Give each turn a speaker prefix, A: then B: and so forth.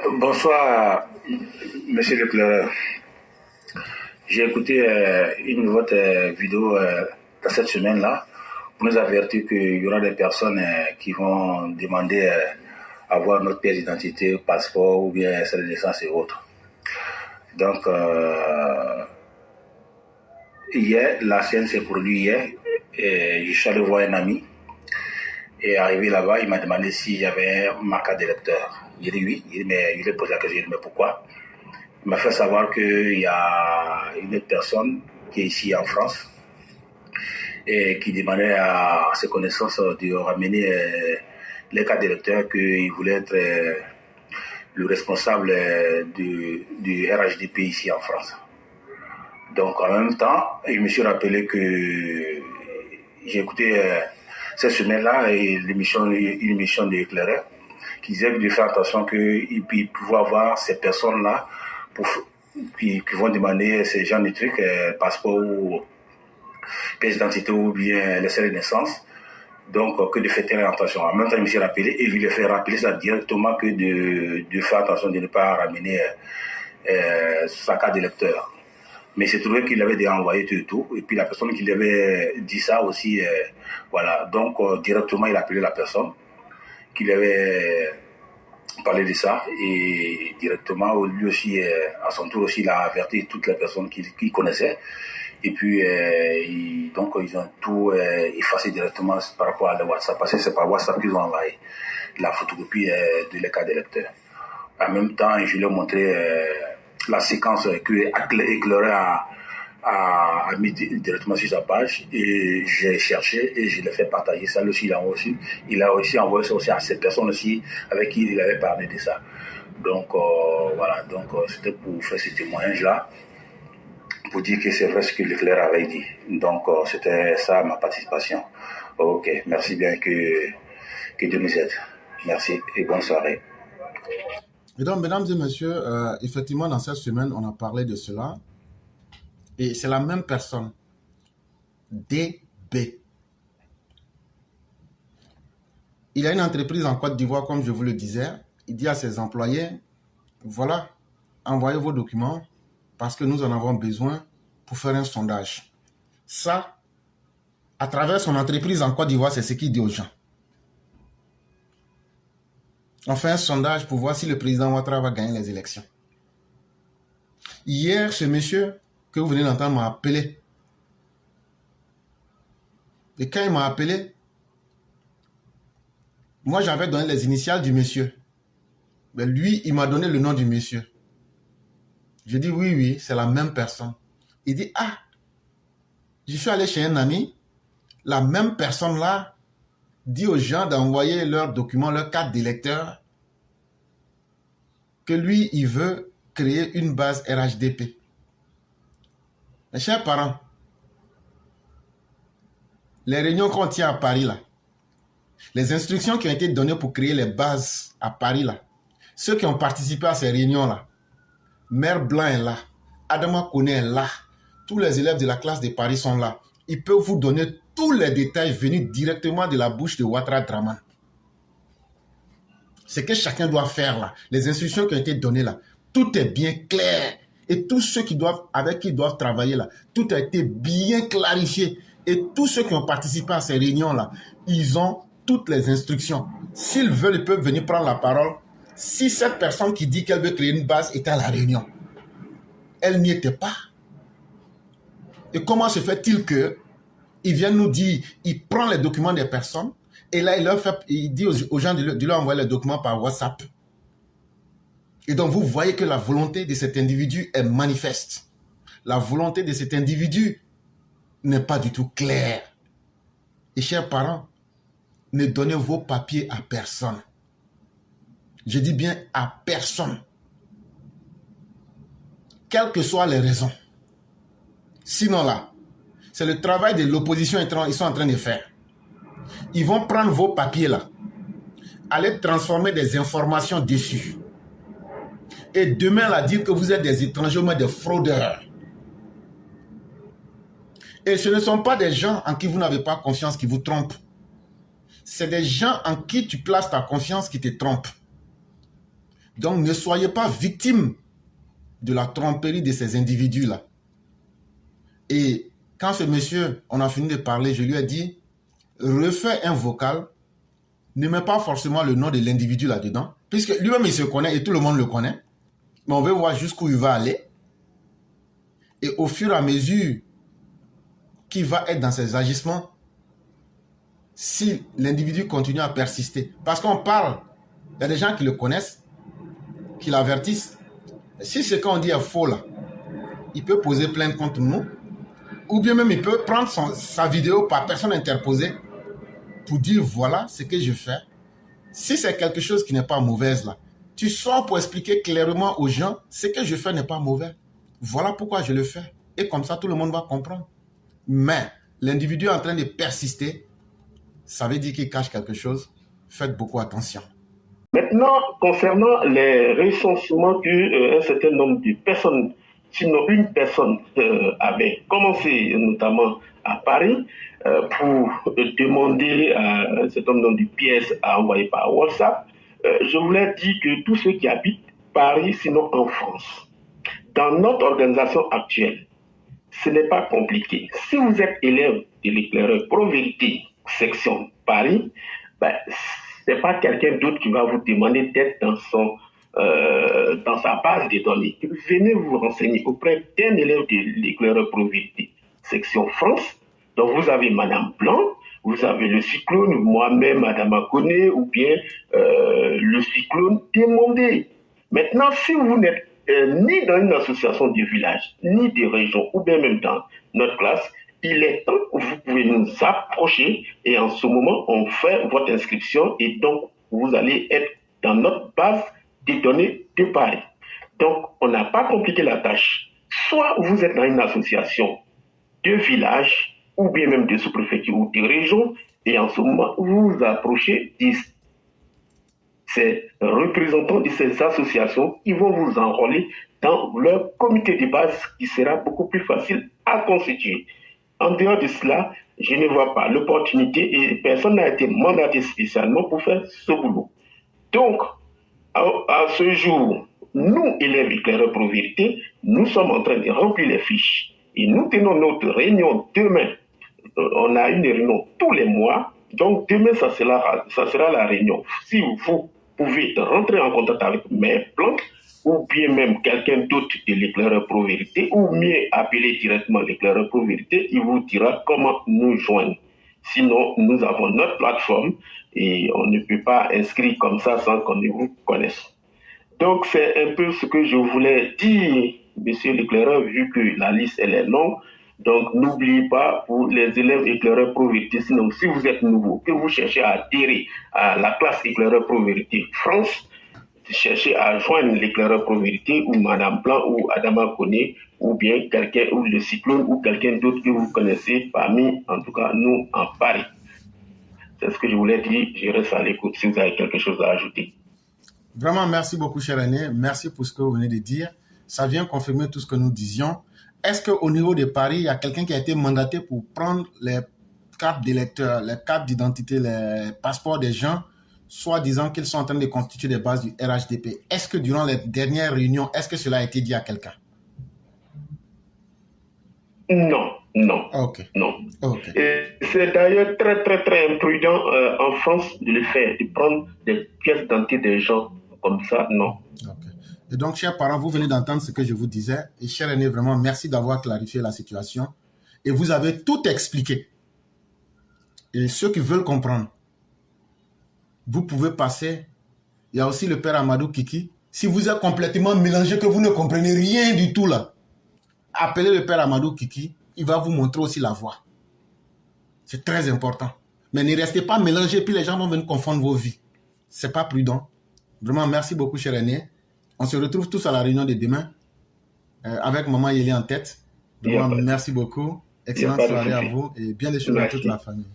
A: Bonsoir, monsieur Leclerc. J'ai écouté une de votre vidéo dans cette semaine-là pour nous avertir qu'il y aura des personnes qui vont demander à avoir notre pièce d'identité, passeport ou bien celle de naissance et autres. Donc, hier, la scène s'est produite hier et je suis allé voir un ami. Et arrivé là-bas, il m'a demandé si j'avais ma carte d'électeur. J'ai dit oui. Il a posé la question, j'ai dit mais pourquoi? Il m'a fait savoir qu'il y a une autre personne qui est ici en France et qui demandait à ses connaissances de ramener les cartes d'électeurs, qu'il voulait être le responsable du RHDP ici en France. Donc en même temps, je me suis rappelé que j'ai écouté cette semaine-là une émission de Éclaireur qui disait de faire attention qu'il pouvait avoir ces personnes-là qui vont demander ces gens de trucs, passeport ou pièce d'identité ou bien laisser de naissance. Donc, que de faire très attention. En même temps, je me suis rappelé et je lui ai fait rappeler ça directement que de faire attention de ne pas ramener sa carte d'électeur. Mais c'est trouvé qu'il avait déjà envoyé tout. Et puis la personne qui lui avait dit ça aussi, voilà. Donc, directement, il a appelé la personne qui lui avait parlé de ça. Et directement, lui aussi, à son tour aussi, il a averti toutes les personnes qu'il connaissait. Et puis, donc, ils ont tout effacé directement par rapport à la WhatsApp. Parce que c'est par WhatsApp qu'ils ont envoyé la photocopie de les cartes d'électeurs. En même temps, je lui ai montré la séquence que Éclaireur a mis directement sur sa page et j'ai cherché et je l'ai fait partager ça aussi. Il a aussi envoyé ça aussi à cette personne aussi avec qui il avait parlé de ça. Donc voilà, donc c'était pour faire ce témoignage là, pour dire que c'est vrai ce que Leclerc avait dit. Donc c'était ça ma participation. Ok, merci bien, que Dieu nous aide. Merci et bonne soirée.
B: Et donc, mesdames et messieurs, effectivement, dans cette semaine, on a parlé de cela. Et c'est la même personne. DB. Il a une entreprise en Côte d'Ivoire, comme je vous le disais. Il dit à ses employés, voilà, envoyez vos documents parce que nous en avons besoin pour faire un sondage. Ça, à travers son entreprise en Côte d'Ivoire, c'est ce qu'il dit aux gens. On fait un sondage pour voir si le président Ouattara va gagner les élections. Hier, ce monsieur que vous venez d'entendre m'a appelé. Et quand il m'a appelé, moi j'avais donné les initiales du monsieur. Mais lui, il m'a donné le nom du monsieur. Je dis oui, c'est la même personne. Il dit, ah, je suis allé chez un ami. La même personne là dit aux gens d'envoyer leurs documents, leurs cartes d'électeur, que lui, il veut créer une base RHDP. Mes chers parents, les réunions qu'on tient à Paris là, les instructions qui ont été données pour créer les bases à Paris là, ceux qui ont participé à ces réunions là, Mère Blanc est là, Adama Kone est là, tous les élèves de la classe de Paris sont là. Ils peuvent vous donner tous les détails venus directement de la bouche de Ouattara Draman. Ce que chacun doit faire là, les instructions qui ont été données là, tout est bien clair. Et tous ceux avec qui ils doivent travailler là, tout a été bien clarifié. Et tous ceux qui ont participé à ces réunions là, ils ont toutes les instructions. S'ils veulent, ils peuvent venir prendre la parole. Si cette personne qui dit qu'elle veut créer une base était à la réunion, elle n'y était pas. Et comment se fait-il qu'il vient nous dire, il prend les documents des personnes et là il dit aux gens de leur envoyer les documents par WhatsApp. Et donc vous voyez que la volonté de cet individu est manifeste. La volonté de cet individu n'est pas du tout claire. Et chers parents, ne donnez vos papiers à personne. Je dis bien à personne. Quelles que soient les raisons. Sinon là, c'est le travail de l'opposition qu'ils sont en train de faire. Ils vont prendre vos papiers là, aller transformer des informations dessus. Et demain là, dire que vous êtes des étrangers, mais des fraudeurs. Et ce ne sont pas des gens en qui vous n'avez pas confiance qui vous trompent. C'est des gens en qui tu places ta confiance qui te trompent. Donc, ne soyez pas victime de la tromperie de ces individus-là. Et quand ce monsieur, on a fini de parler, je lui ai dit, refais un vocal, ne mets pas forcément le nom de l'individu là-dedans, puisque lui-même, il se connaît et tout le monde le connaît. Mais on veut voir jusqu'où il va aller. Et au fur et à mesure qu'il va être dans ses agissements, si l'individu continue à persister, parce qu'on parle, il y a des gens qui le connaissent, qui l'avertissent. Si ce qu'on dit est faux là, il peut poser plainte contre nous, ou bien même il peut prendre sa vidéo par personne interposée pour dire voilà ce que je fais. Si c'est quelque chose qui n'est pas mauvaise là, tu sors pour expliquer clairement aux gens ce que je fais n'est pas mauvais. Voilà pourquoi je le fais. Et comme ça, tout le monde va comprendre. Mais l'individu est en train de persister, ça veut dire qu'il cache quelque chose. Faites beaucoup attention.
C: Maintenant, concernant les recensements qu'un certain nombre de personnes, sinon une personne, avait commencé, notamment à Paris, pour demander un certain nombre de pièces à envoyer par WhatsApp, je voulais dire que tous ceux qui habitent Paris, sinon en France, dans notre organisation actuelle, ce n'est pas compliqué. Si vous êtes élève de l'éclaireur Pro-Vérité, section Paris, ben, ce n'est pas quelqu'un d'autre qui va vous demander d'être dans sa base de données. Venez vous renseigner auprès d'un élève de l'éclaireur Pro-Vérité, section France. Donc vous avez Madame Blanc, vous avez le cyclone, moi-même, Madame Akone, ou bien le cyclone Demandé. Maintenant, si vous n'êtes ni dans une association de village, ni de région, ou bien même dans notre classe, il est temps que vous pouvez nous approcher et en ce moment, on fait votre inscription et donc vous allez être dans notre base de données de Paris. Donc, on n'a pas compliqué la tâche. Soit vous êtes dans une association de village, ou bien même de sous-préfecture ou de région, et en ce moment, vous vous approchez de ces représentants de ces associations qui vont vous enrôler dans leur comité de base qui sera beaucoup plus facile à constituer. En dehors de cela, je ne vois pas l'opportunité et personne n'a été mandaté spécialement pour faire ce boulot. Donc, à ce jour, nous, élèves éclaireurs Pro-Vérité, nous sommes en train de remplir les fiches et nous tenons notre réunion demain. On a une réunion tous les mois, donc demain, ça sera la réunion. Si vous pouvez rentrer en contact avec mes plans, ou bien même quelqu'un d'autre de l'éclaireur Pro-Vérité, ou mieux appeler directement l'éclaireur Pro-Vérité, il vous dira comment nous joindre. Sinon, nous avons notre plateforme et on ne peut pas inscrire comme ça sans qu'on ne vous connaisse. Donc, c'est un peu ce que je voulais dire, monsieur l'éclaireur, vu que la liste, elle est longue. Donc, n'oubliez pas, pour les élèves éclaireurs Pro-Vérité, sinon, si vous êtes nouveau, que vous cherchez à adhérer à la classe éclaireur Pro-Vérité France, cherchez à joindre l'éclaireur Pro-Vérité ou Madame Blanc ou Adama Koné ou bien quelqu'un ou le cyclone ou quelqu'un d'autre que vous connaissez parmi, en tout cas, nous en Paris. C'est ce que je voulais dire. Je reste à l'écoute si vous avez quelque chose à ajouter.
B: Vraiment, merci beaucoup, cher René. Merci pour ce que vous venez de dire. Ça vient confirmer tout ce que nous disions. Est-ce qu'au niveau de Paris, il y a quelqu'un qui a été mandaté pour prendre les cartes d'électeurs, les cartes d'identité, les passeports des gens, soit disant qu'ils sont en train de constituer des bases du RHDP? Est-ce que durant les dernières réunions, est-ce que cela a été dit à quelqu'un?
C: Non.
B: Ok.
C: Non.
B: Ok.
C: Et c'est d'ailleurs très, très, très imprudent en France de le faire, de prendre des pièces d'identité des gens comme ça, non.
B: Ok. Et donc, chers parents, vous venez d'entendre ce que je vous disais. Et cher René, vraiment, merci d'avoir clarifié la situation. Et vous avez tout expliqué. Et ceux qui veulent comprendre, vous pouvez passer. Il y a aussi le père Amadou Kiki. Si vous êtes complètement mélangé, que vous ne comprenez rien du tout là, appelez le père Amadou Kiki. Il va vous montrer aussi la voie. C'est très important. Mais ne restez pas mélangés, puis les gens vont venir confondre vos vies. C'est pas prudent. Vraiment, merci beaucoup, cher René. On se retrouve tous à la réunion de demain avec Maman Yéli en tête. Vraiment, merci beaucoup. Excellente soirée à vous et bien des choses à toute la famille.